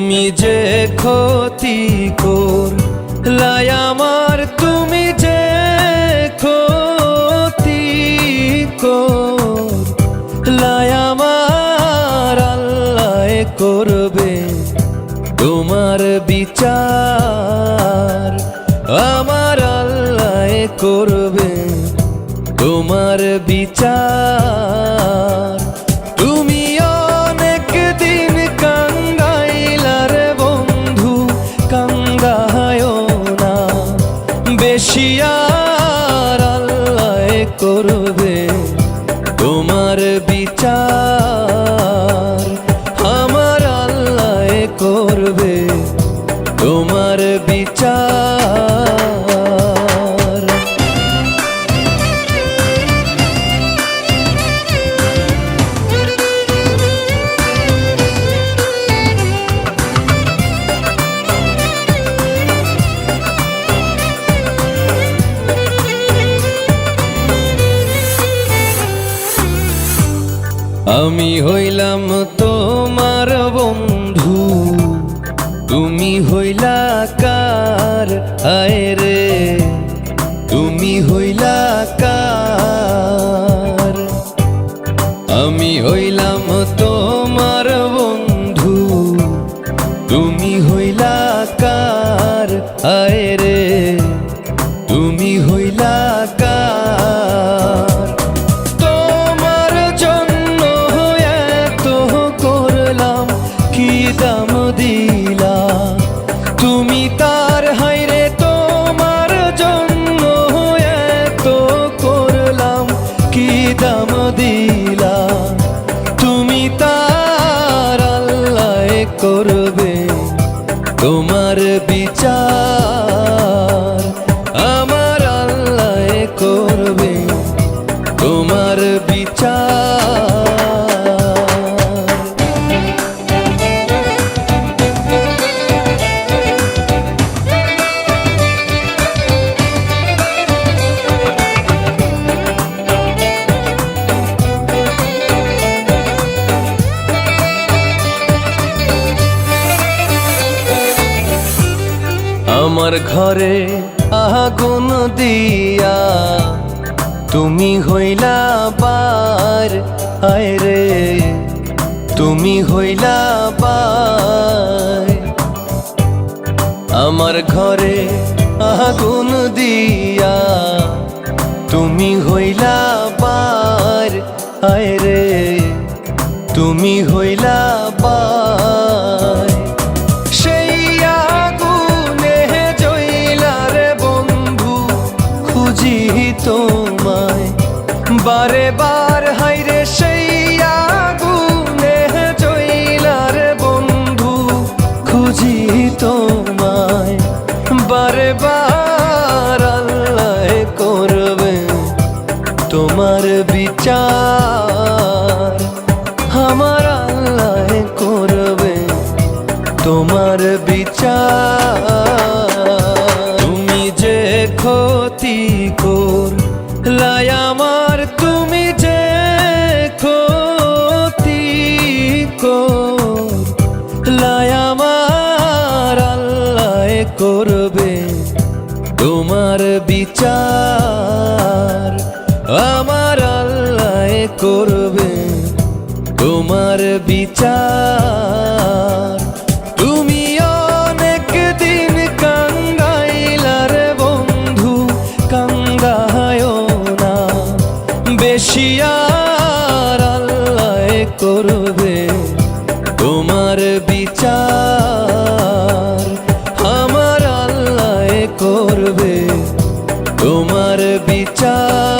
তুমি যে ক্ষতি করলাই আমার, তুমি যে ক্ষতি করলাই আমার, আল্লাহ করবে তোমার বিচার। আমার আল্লাহ করবে তোমার বিচার। তুমি অনেক দিন কাঙ্গাইলা রে বন্ধু, কাঙ্গায়ও না বেশি আর, আল্লাহ করবে তোমার বিচার। আমার আল্লাহ করবে তোমার বিচার। আমি হইলাম তোমার বন্ধু, তুমি হইলা কার? আয় রে তুমি হইলা কার? আমি হইলাম তোমার বন্ধু, তুমি হইলা কার? আয় রে তুমি হইলা কার? তোমার জন্য এত করলাম, কি দাম দিলা তুমি তার? হায়রে তোমার জন্য এত করলাম, কি দাম দিলা তুমি তার? আল্লাহ করবে তোমার বিচার। আমার আল্লাহ করবে তোমার বিচার। আমার ঘরে আগুন দিয়া তুমি হইলা বার, আয় রে তুমি হইলা বার। আমার ঘরে আগুন দিয়া তুমি হইলা বার, আয় রে তুমি হইলা বার। তোমায় বারে বার, হায়রে সেই আগুনে জ্বলার বন্ধু, খুঁজি তোমায় বারে বার। আল্লাহ করবে তোমার বিচার। আমার আল্লাহ করবে তোমার বিচার। তুমি যে ক্ষতি করলাই আমার, তুমি যে ক্ষতি করলাই আমার, আল্লাহ করবে তোমার বিচার। আমার আল্লাহ করবে তোমার বিচার। তুমি অনেক দিন কাঙ্গাইলা রে বন্ধু, কাঙ্গায়ও না বেশি আর, আল্লাহ করবে তোমার বিচার। আমার আল্লাহ করবে তোমার বিচার।